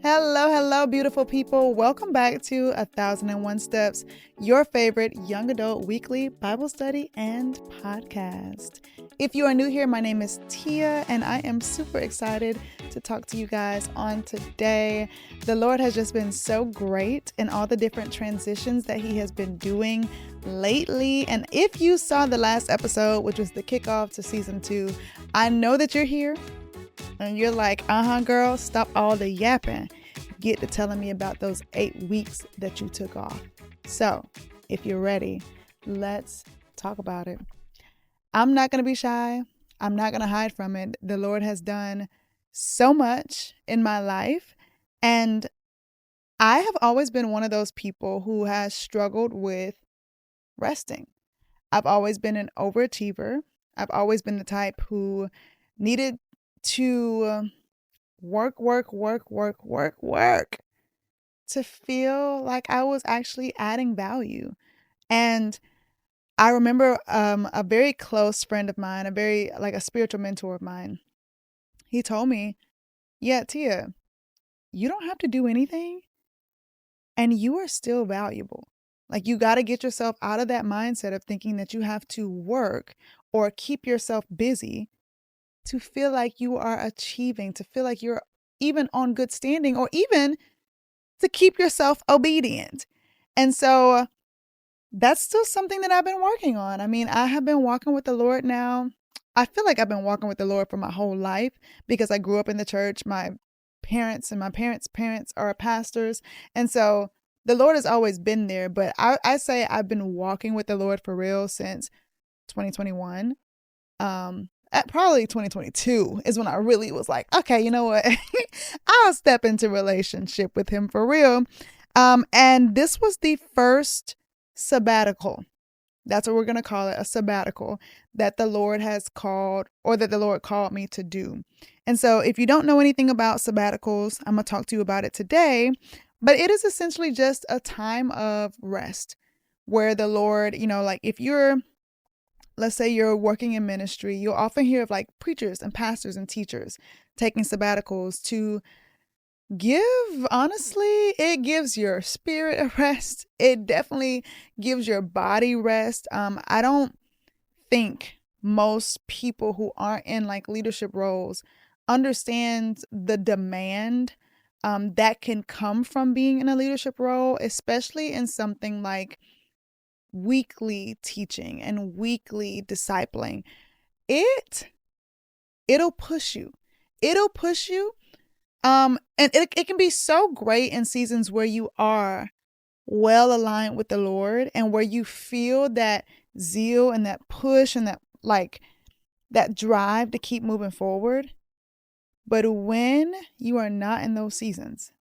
Hello, hello, beautiful people. Welcome back to 1001 Steps, your favorite young adult weekly Bible study and podcast. If you are new here, my name is Tia, and I am super excited to talk to you guys on today. The Lord has just been so great in all the different transitions that He has been doing lately. And if you saw the last episode, which was the kickoff to season 2, I know that you're here. And you're like, girl, stop all the yapping. Get to telling me about those 8 weeks that you took off. So, if you're ready, let's talk about it. I'm not going to be shy. I'm not going to hide from it. The Lord has done so much in my life. And I have always been one of those people who has struggled with resting. I've always been an overachiever. I've always been the type who needed to work to feel like I was actually adding value. And I remember a very close friend of mine, a spiritual mentor of mine, he told me, yeah, Tia, you don't have to do anything and you are still valuable. Like, you got to get yourself out of that mindset of thinking that you have to work or keep yourself busy to feel like you are achieving, to feel like you're even on good standing, or even to keep yourself obedient. And so that's still something that I've been working on. I mean, I have been walking with the Lord now. I feel like I've been walking with the Lord for my whole life because I grew up in the church. My parents and my parents' parents are pastors. And so the Lord has always been there. But I say I've been walking with the Lord for real since 2021. At probably 2022 is when I really was like, okay, you know what? I'll step into relationship with Him for real. And this was the first sabbatical. That's what we're going to call it, a sabbatical that the Lord has called, or that the Lord called me to do. And so if you don't know anything about sabbaticals, I'm going to talk to you about it today. But it is essentially just a time of rest where the Lord, like if let's say you're working in ministry, you'll often hear of like preachers and pastors and teachers taking sabbaticals to it gives your spirit a rest. It definitely gives your body rest. I don't think most people who aren't in like leadership roles understand the demand that can come from being in a leadership role, especially in something like weekly teaching and weekly discipling. It'll push you. It'll push you. And it can be so great in seasons where you are well aligned with the Lord and where you feel that zeal and that push and that drive to keep moving forward. But when you are not in those seasons,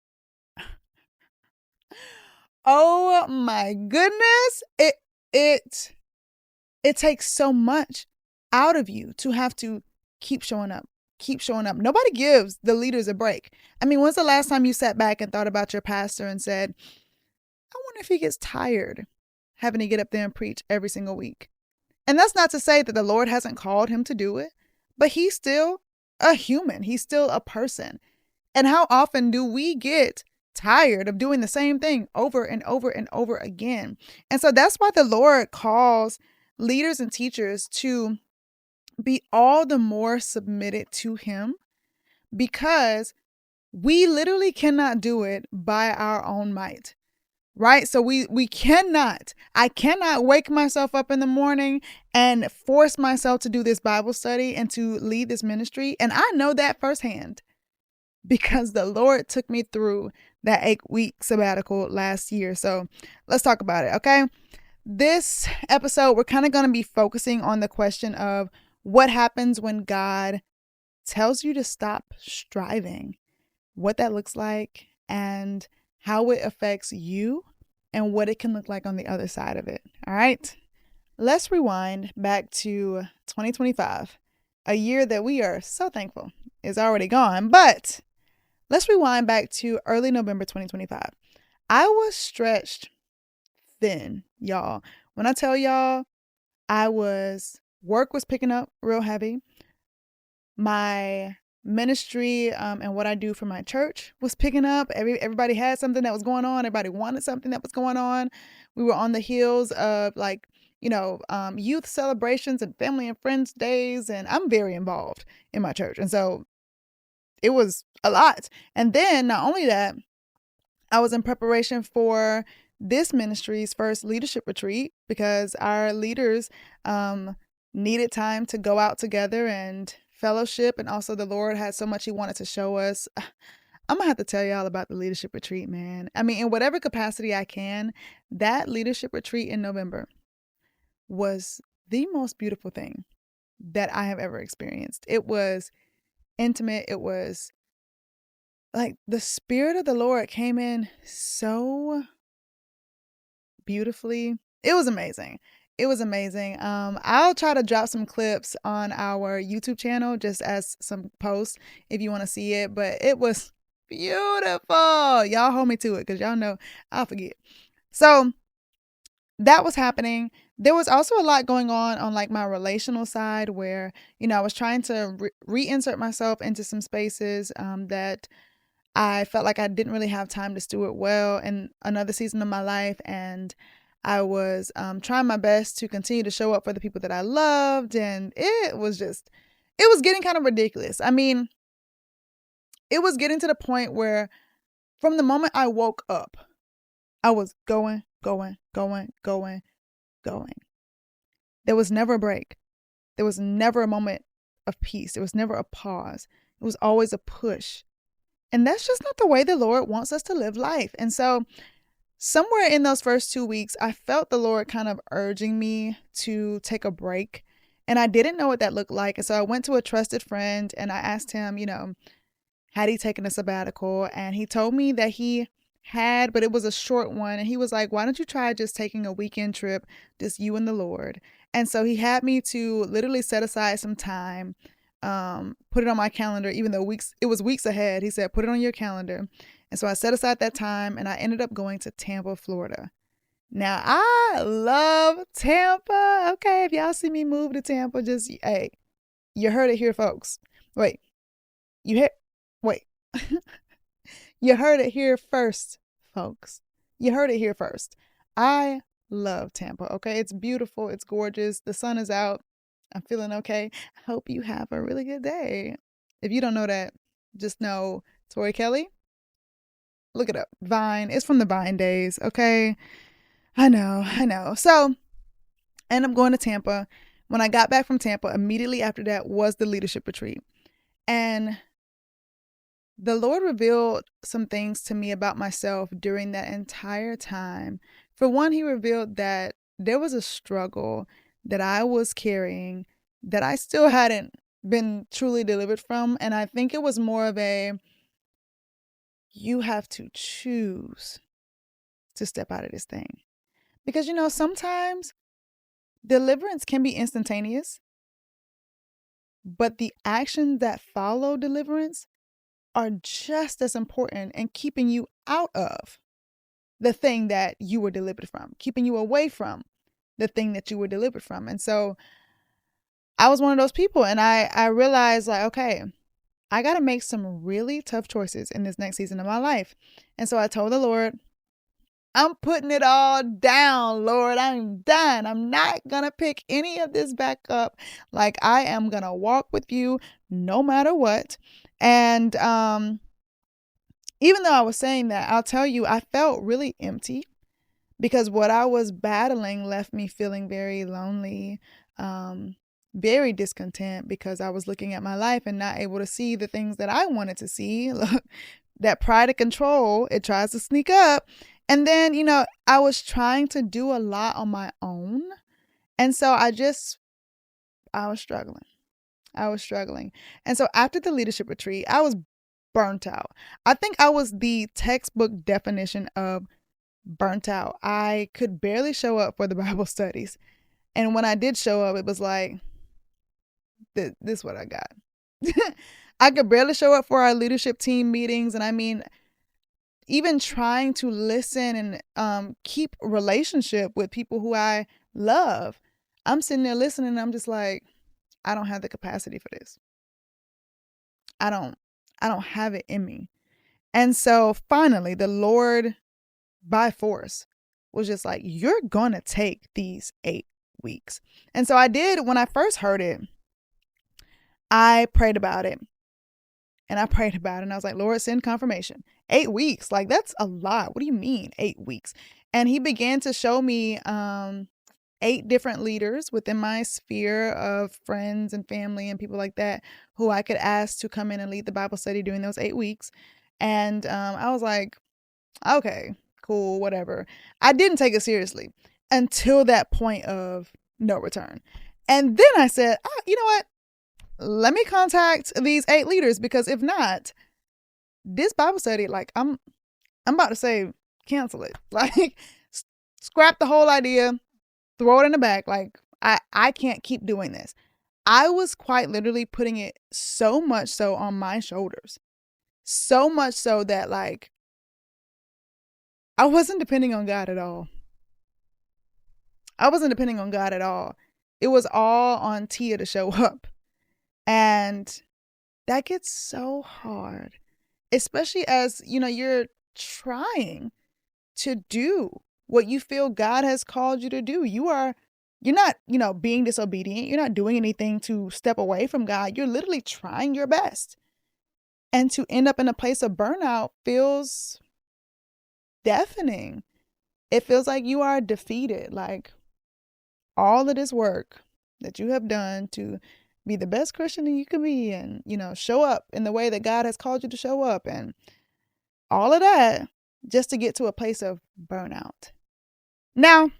oh my goodness, it takes so much out of you to have to keep showing up. Keep showing up. Nobody gives the leaders a break. I mean, when's the last time you sat back and thought about your pastor and said, I wonder if he gets tired having to get up there and preach every single week? And that's not to say that the Lord hasn't called him to do it, but he's still a human. He's still a person. And how often do we get tired of doing the same thing over and over and over again? And so that's why the Lord calls leaders and teachers to be all the more submitted to Him, because we literally cannot do it by our own might, right? So we cannot, I cannot wake myself up in the morning and force myself to do this Bible study and to lead this ministry. And I know that firsthand because the Lord took me through that 8-week sabbatical last year. So let's talk about it, okay? This episode, we're kind of going to be focusing on the question of what happens when God tells you to stop striving, what that looks like, and how it affects you and what it can look like on the other side of it. All right, let's rewind back to 2025, a year that we are so thankful is already gone. But let's rewind back to early November 2025. I was stretched thin, y'all. When I tell y'all, work was picking up real heavy. My ministry and what I do for my church was picking up. Everybody had something that was going on. Everybody wanted something that was going on. We were on the heels of youth celebrations and family and friends days. And I'm very involved in my church. And so it was a lot. And then not only that, I was in preparation for this ministry's first leadership retreat because our leaders needed time to go out together and fellowship. And also the Lord had so much he wanted to show us. I'm gonna have to tell y'all about the leadership retreat, man. I mean, in whatever capacity I can, that leadership retreat in November was the most beautiful thing that I have ever experienced. It was intimate. It was like the Spirit of the Lord came in so beautifully. It was amazing. It was amazing. I'll try to drop some clips on our YouTube channel just as some posts if you want to see it. But it was beautiful. Y'all hold me to it because y'all know I'll forget. So that was happening. There was also a lot going on like my relational side where, I was trying to reinsert myself into some spaces that I felt like I didn't really have time to steward well in another season of my life. And I was trying my best to continue to show up for the people that I loved. And it was getting kind of ridiculous. I mean, it was getting to the point where from the moment I woke up, I was going. There was never a break. There was never a moment of peace. There was never a pause. It was always a push. And that's just not the way the Lord wants us to live life. And so somewhere in those first 2 weeks, I felt the Lord kind of urging me to take a break. And I didn't know what that looked like. And so I went to a trusted friend and I asked him, had he taken a sabbatical? And he told me that he had, but it was a short one. And he was like, why don't you try just taking a weekend trip, just you and the Lord? And so he had me to literally set aside some time, put it on my calendar, even though it was weeks ahead. He said, put it on your calendar. And so I set aside that time and I ended up going to Tampa, Florida. Now I love Tampa. Okay. If y'all see me move to Tampa, just, hey, you heard it here, folks. Wait, you heard it here first, folks. You heard it here first. I love Tampa. Okay. It's beautiful. It's gorgeous. The sun is out. I'm feeling okay. I hope you have a really good day. If you don't know that, just know Tori Kelly. Look it up. Vine. It's from the Vine days. Okay. I know. So I ended up going to Tampa. When I got back from Tampa, immediately after that was the leadership retreat. And the Lord revealed some things to me about myself during that entire time. For one, he revealed that there was a struggle that I was carrying that I still hadn't been truly delivered from. And I think it was more of you have to choose to step out of this thing. Because, sometimes deliverance can be instantaneous, but the actions that follow deliverance are just as important in keeping you out of the thing that you were delivered from, keeping you away from the thing that you were delivered from. And so I was one of those people, and I realized okay, I got to make some really tough choices in this next season of my life. And so I told the Lord, I'm putting it all down, Lord. I'm done. I'm not going to pick any of this back up. Like, I am going to walk with you no matter what. And even though I was saying that, I'll tell you, I felt really empty because what I was battling left me feeling very lonely, very discontent because I was looking at my life and not able to see the things that I wanted to see. That pride of control, it tries to sneak up. And then, I was trying to do a lot on my own. And so I was struggling. And so after the leadership retreat, I was burnt out. I think I was the textbook definition of burnt out. I could barely show up for the Bible studies. And when I did show up, it was like, this is what I got. I could barely show up for our leadership team meetings. And I mean, even trying to listen and keep relationship with people who I love, I'm sitting there listening and I'm just like, I don't have the capacity for this. I don't have it in me. And so finally the Lord by force was just like, you're going to take these 8 weeks. And so I did. When I first heard it, I prayed about it. And I prayed about it. And I was like, Lord, send confirmation. 8 weeks. Like, that's a lot. What do you mean 8 weeks? And he began to show me 8 different leaders within my sphere of friends and family and people like that who I could ask to come in and lead the Bible study during those 8 weeks. And I was like, okay, cool, whatever. I didn't take it seriously until that point of no return. And then I said, oh, you know what? Let me contact these 8 leaders, because if not, this Bible study, like I'm about to say, cancel it. Like, scrap the whole idea, throw it in the back. Like, I can't keep doing this. I was quite literally putting it so much so on my shoulders. So much so that, like, I wasn't depending on God at all. I wasn't depending on God at all. It was all on Tia to show up. And that gets so hard, especially as, you know, you're trying to do what you feel God has called you to do. You're not, you know, being disobedient. You're not doing anything to step away from God. You're literally trying your best. And to end up in a place of burnout feels deafening. It feels like you are defeated. Like, all of this work that you have done to be the best Christian that you can be, and, you know, show up in the way that God has called you to show up, and all of that just to get to a place of burnout. Now,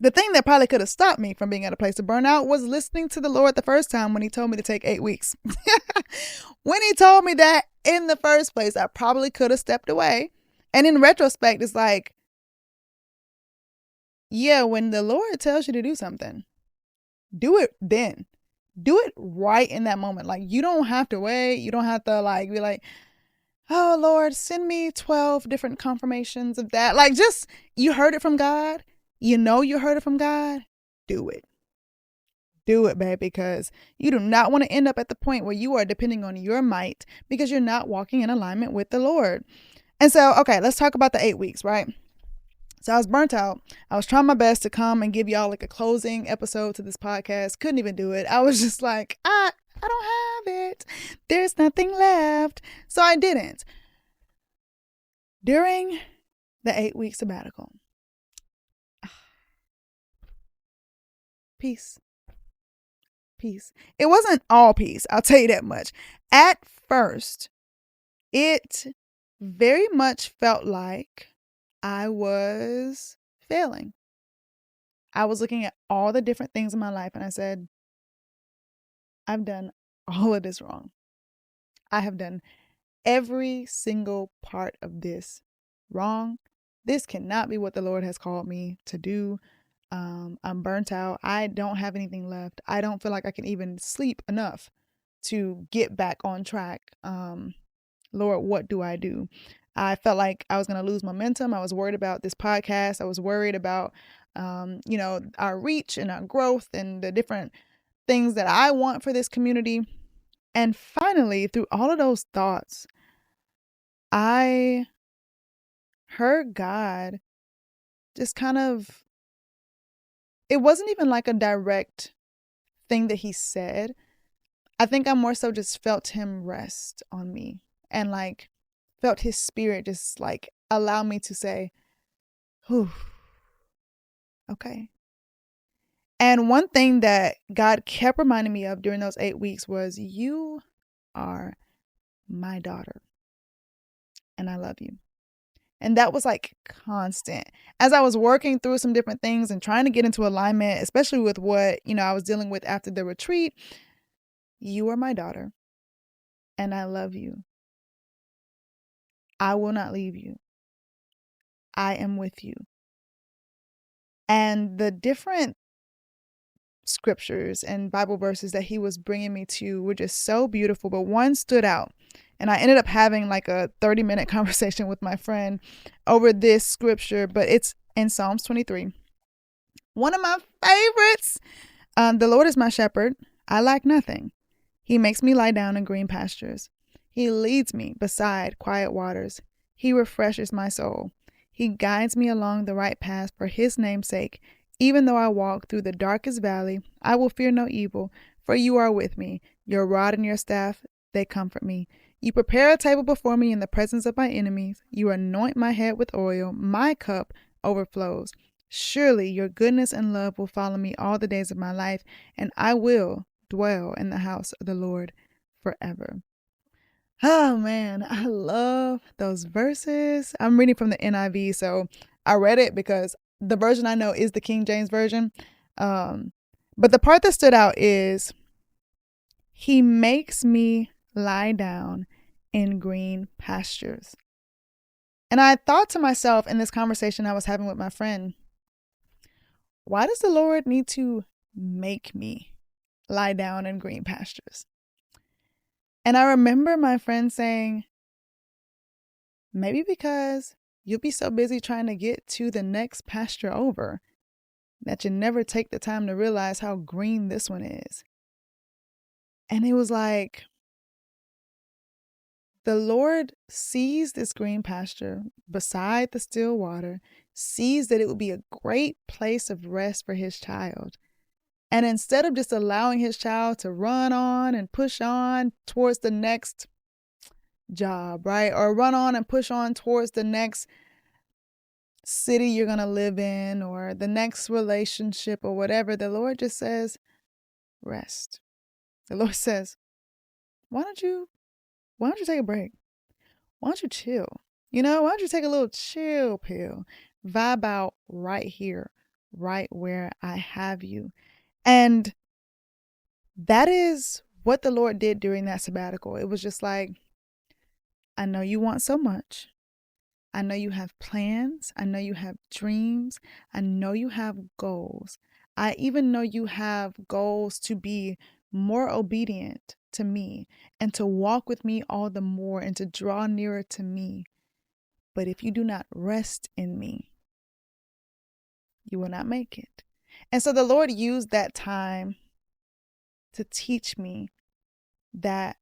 the thing that probably could have stopped me from being at a place of burnout was listening to the Lord the first time when he told me to take 8 weeks. When he told me that in the first place, I probably could have stepped away. And in retrospect, it's like, yeah, when the Lord tells you to do something, do it then. Do it right in that moment. Like, you don't have to wait. You don't have to, like, be like, oh, Lord, send me 12 different confirmations of that. Like, just, you heard it from God. You know you heard it from God. Do it. Do it, babe, because you do not want to end up at the point where you are depending on your might because you're not walking in alignment with the Lord. And so, okay, let's talk about the 8 weeks, right? So I was burnt out. I was trying my best to come and give y'all like a closing episode to this podcast. Couldn't even do it. I was just like, I don't have it. There's nothing left. So I didn't. During the 8-week sabbatical, peace. It wasn't all peace, I'll tell you that much. At first, it very much felt like I was failing. I was looking at all the different things in my life and I said, I've done all of this wrong. I have done every single part of this wrong. This cannot be what the Lord has called me to do. I'm burnt out. I don't have anything left. I don't feel like I can even sleep enough to get back on track. Lord, what do I do? I felt like I was going to lose momentum. I was worried about this podcast. I was worried about, our reach and our growth and the different things that I want for this community. And finally, through all of those thoughts, I heard God just kind of, it wasn't even like a direct thing that he said. I think I more so just felt him rest on me and like felt his spirit just like allow me to say, whew, okay. And one thing that God kept reminding me of during those 8 weeks was, you are my daughter and I love you. And that was like constant. As I was working through some different things and trying to get into alignment, especially with what, I was dealing with after the retreat, you are my daughter and I love you. I will not leave you. I am with you. And the different scriptures and Bible verses that he was bringing me to were just so beautiful, but one stood out. And I ended up having like a 30-minute conversation with my friend over this scripture, but it's in Psalms 23. One of my favorites. The Lord is my shepherd. I lack nothing. He makes me lie down in green pastures. He leads me beside quiet waters. He refreshes my soul. He guides me along the right path for his name's sake. Even though I walk through the darkest valley, I will fear no evil, for you are with me. Your rod and your staff, they comfort me. You prepare a table before me in the presence of my enemies. You anoint my head with oil. My cup overflows. Surely your goodness and love will follow me all the days of my life, and I will dwell in the house of the Lord forever. Oh man, I love those verses. I'm reading from the NIV, so I read it because the version I know is the King James Version. But the part that stood out is, he makes me lie down in green pastures. And I thought to myself in this conversation I was having with my friend, why does the Lord need to make me lie down in green pastures? And I remember my friend saying, maybe because you'll be so busy trying to get to the next pasture over that you never take the time to realize how green this one is. And it was like, the Lord sees this green pasture beside the still water, sees that it would be a great place of rest for his child. And instead of just allowing his child to run on and push on towards the next job, right? Or run on and push on towards the next city you're going to live in or the next relationship or whatever, the Lord just says, rest. The Lord says, why don't you take a break? Why don't you chill? Why don't you take a little chill pill? Vibe out right here, right where I have you. And that is what the Lord did during that sabbatical. It was just like, I know you want so much. I know you have plans. I know you have dreams. I know you have goals. I even know you have goals to be more obedient to me and to walk with me all the more and to draw nearer to me. But if you do not rest in me, you will not make it. And so the Lord used that time to teach me that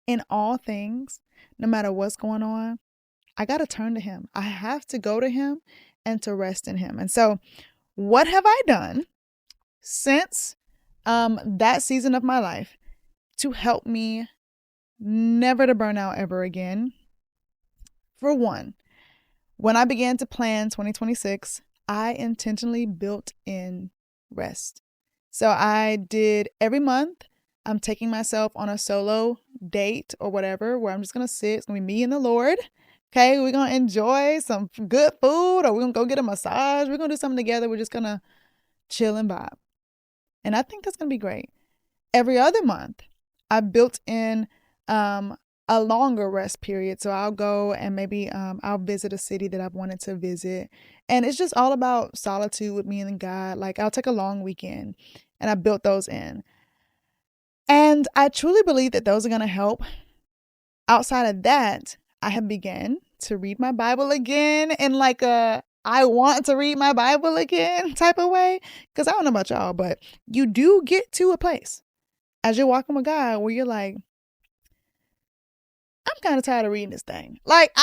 in all things, no matter what's going on, I got to turn to him. I have to go to him and to rest in him. And so what have I done since that season of my life to help me never to burn out ever again? For one, when I began to plan 2026, I intentionally built in rest. So I did every month, I'm taking myself on a solo date or whatever, where I'm just going to sit. It's going to be me and the Lord. Okay, we're going to enjoy some good food, or we're going to go get a massage. We're going to do something together. We're just going to chill and vibe. And I think that's going to be great. Every other month, I built in a longer rest period. So I'll go and maybe I'll visit a city that I've wanted to visit. And it's just all about solitude with me and God. Like, I'll take a long weekend, and I built those in. And I truly believe that those are going to help. Outside of that, I have begun to read my Bible again in like a I want to read my Bible again type of way. Because I don't know about y'all, but you do get to a place as you're walking with God where you're like, I'm kind of tired of reading this thing. Like,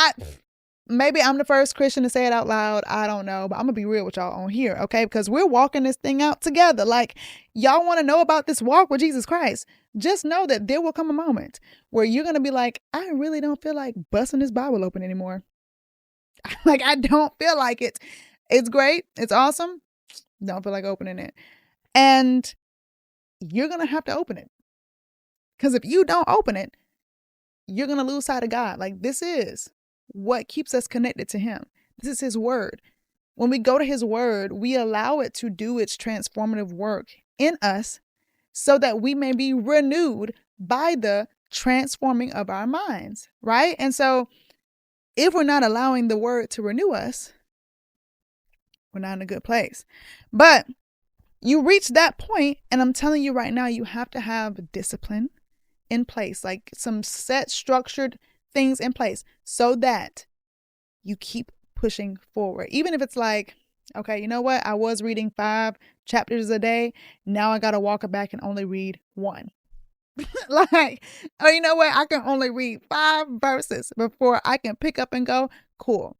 maybe I'm the first Christian to say it out loud. I don't know, but I'm gonna be real with y'all on here, okay? Because we're walking this thing out together. Like, y'all want to know about this walk with Jesus Christ? Just know that there will come a moment where you're gonna be like, I really don't feel like busting this Bible open anymore. Like, I don't feel like it. It's great. It's awesome. Don't feel like opening it. And you're gonna have to open it. Because if you don't open it, you're going to lose sight of God. Like, this is what keeps us connected to him. This is his word. When we go to his word, we allow it to do its transformative work in us so that we may be renewed by the transforming of our minds, right? And so if we're not allowing the word to renew us, we're not in a good place. But you reach that point, and I'm telling you right now, you have to have discipline in place, like some set structured things in place so that you keep pushing forward. Even if it's like, okay, you know what? I was reading 5 chapters a day. Now I got to walk it back and only read 1. Like, oh, you know what? I can only read 5 verses before I can pick up and go, cool.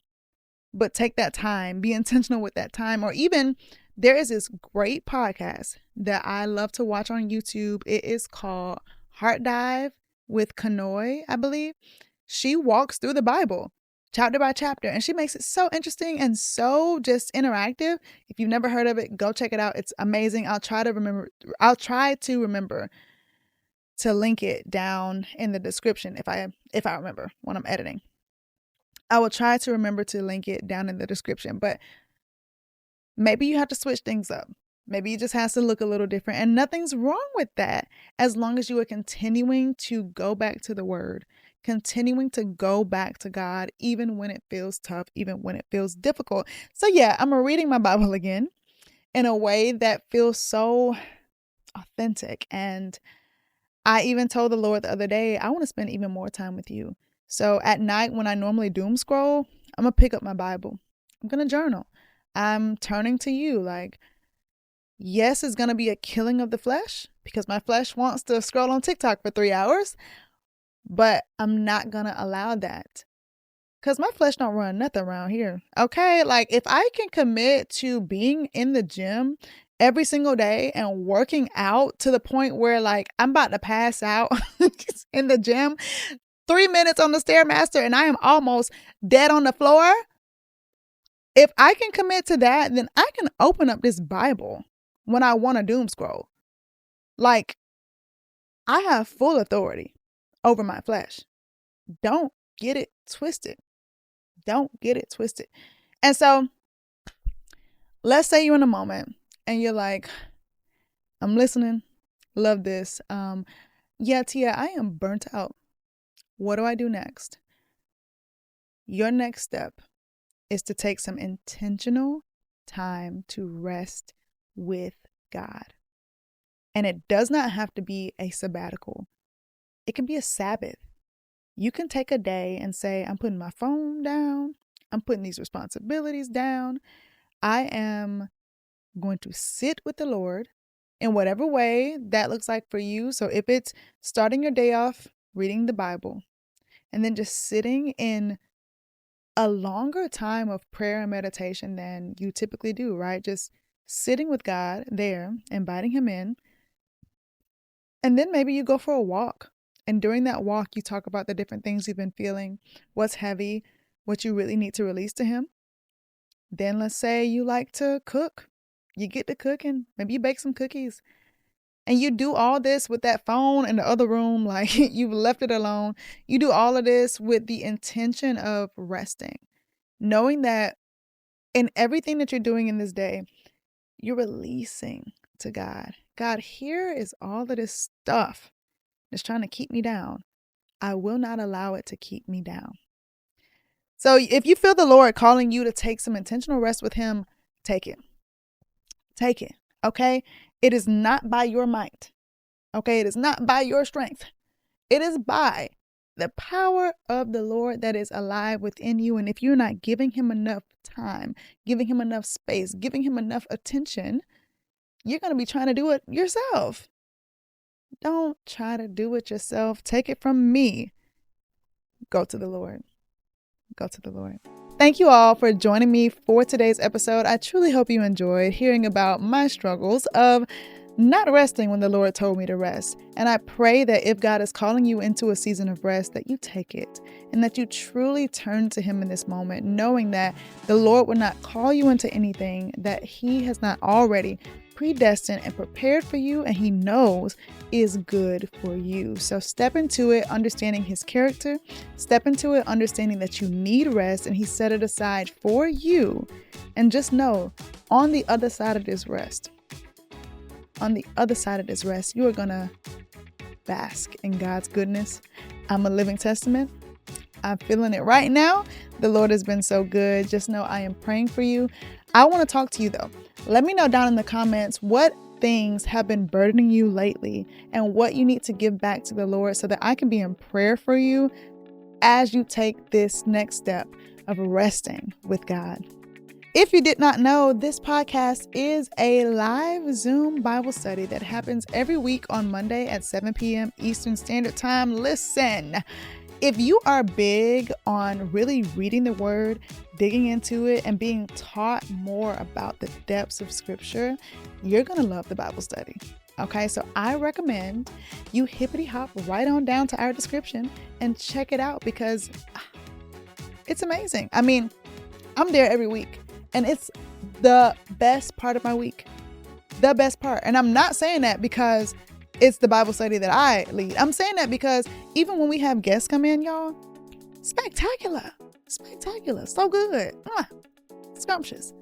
But take that time, be intentional with that time. Or even there is this great podcast that I love to watch on YouTube. It is called Heart Dive with Kanoi, I believe. She walks through the Bible chapter by chapter, and she makes it so interesting and so just interactive. If you've never heard of it, go check it out. It's amazing. I'll try to remember to link it down in the description if I remember when I'm editing. I will try to remember to link it down in the description, but maybe you have to switch things up. Maybe it just has to look a little different, and nothing's wrong with that as long as you are continuing to go back to the word, continuing to go back to God, even when it feels tough, even when it feels difficult. So yeah, I'm reading my Bible again in a way that feels so authentic. And I even told the Lord the other day, I want to spend even more time with you. So at night when I normally doom scroll, I'm going to pick up my Bible. I'm going to journal. I'm turning to you. Like, yes, it's going to be a killing of the flesh because my flesh wants to scroll on TikTok for 3 hours, but I'm not going to allow that because my flesh don't run nothing around here. Okay. Like, if I can commit to being in the gym every single day and working out to the point where like I'm about to pass out in the gym, 3 minutes on the Stairmaster and I am almost dead on the floor. If I can commit to that, then I can open up this Bible when I want to doom scroll. Like, I have full authority over my flesh. Don't get it twisted. Don't get it twisted. And so let's say you're in a moment and you're like, I'm listening. Love this. Yeah, Tia, I am burnt out. What do I do next? Your next step is to take some intentional time to rest with God. And it does not have to be a sabbatical. It can be a Sabbath. You can take a day and say, I'm putting my phone down. I'm putting these responsibilities down. I am going to sit with the Lord in whatever way that looks like for you. So if it's starting your day off reading the Bible and then just sitting in a longer time of prayer and meditation than you typically do, right? Just sitting with God there, inviting him in. And then maybe you go for a walk. And during that walk, you talk about the different things you've been feeling, what's heavy, what you really need to release to him. Then let's say you like to cook. You get to cooking. Maybe you bake some cookies. And you do all this with that phone in the other room, like you've left it alone. You do all of this with the intention of resting, knowing that in everything that you're doing in this day, you're releasing to God. God, here is all of this stuff that's trying to keep me down. I will not allow it to keep me down. So if you feel the Lord calling you to take some intentional rest with him, take it. Take it. Okay? It is not by your might. Okay? It is not by your strength. It is by the power of the Lord that is alive within you. And if you're not giving him enough time, giving him enough space, giving him enough attention, you're going to be trying to do it yourself. Don't try to do it yourself. Take it from me. Go to the Lord. Go to the Lord. Thank you all for joining me for today's episode. I truly hope you enjoyed hearing about my struggles of not resting when the Lord told me to rest. And I pray that if God is calling you into a season of rest, that you take it and that you truly turn to him in this moment, knowing that the Lord will not call you into anything that he has not already predestined and prepared for you, and he knows is good for you. So step into it understanding his character, step into it understanding that you need rest and he set it aside for you. And just know, on the other side of this rest, you are gonna bask in God's goodness. I'm a living testament. I'm feeling it right now. The Lord has been so good. Just know I am praying for you. I want to talk to you though. Let me know down in the comments what things have been burdening you lately and what you need to give back to the Lord so that I can be in prayer for you as you take this next step of resting with God. If you did not know, this podcast is a live Zoom Bible study that happens every week on Monday at 7 p.m. Eastern Standard Time. Listen, if you are big on really reading the Word, digging into it, and being taught more about the depths of Scripture, you're going to love the Bible study. Okay, so I recommend you hippity hop right on down to our description and check it out because it's amazing. I mean, I'm there every week and it's the best part of my week. The best part. And I'm not saying that because it's the Bible study that I lead. I'm saying that because even when we have guests come in, y'all, spectacular. So good. Scrumptious.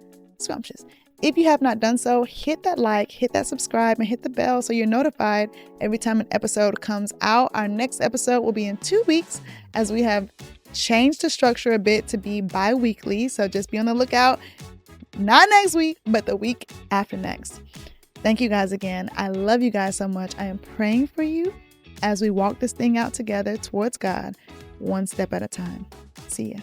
If you have not done so, hit that like, hit that subscribe, and hit the bell so you're notified every time an episode comes out. Our next episode will be in 2 weeks as we have changed the structure a bit to be bi-weekly. So just be on the lookout, not next week, but the week after next. Thank you guys again. I love you guys so much. I am praying for you as we walk this thing out together towards God, one step at a time. See ya.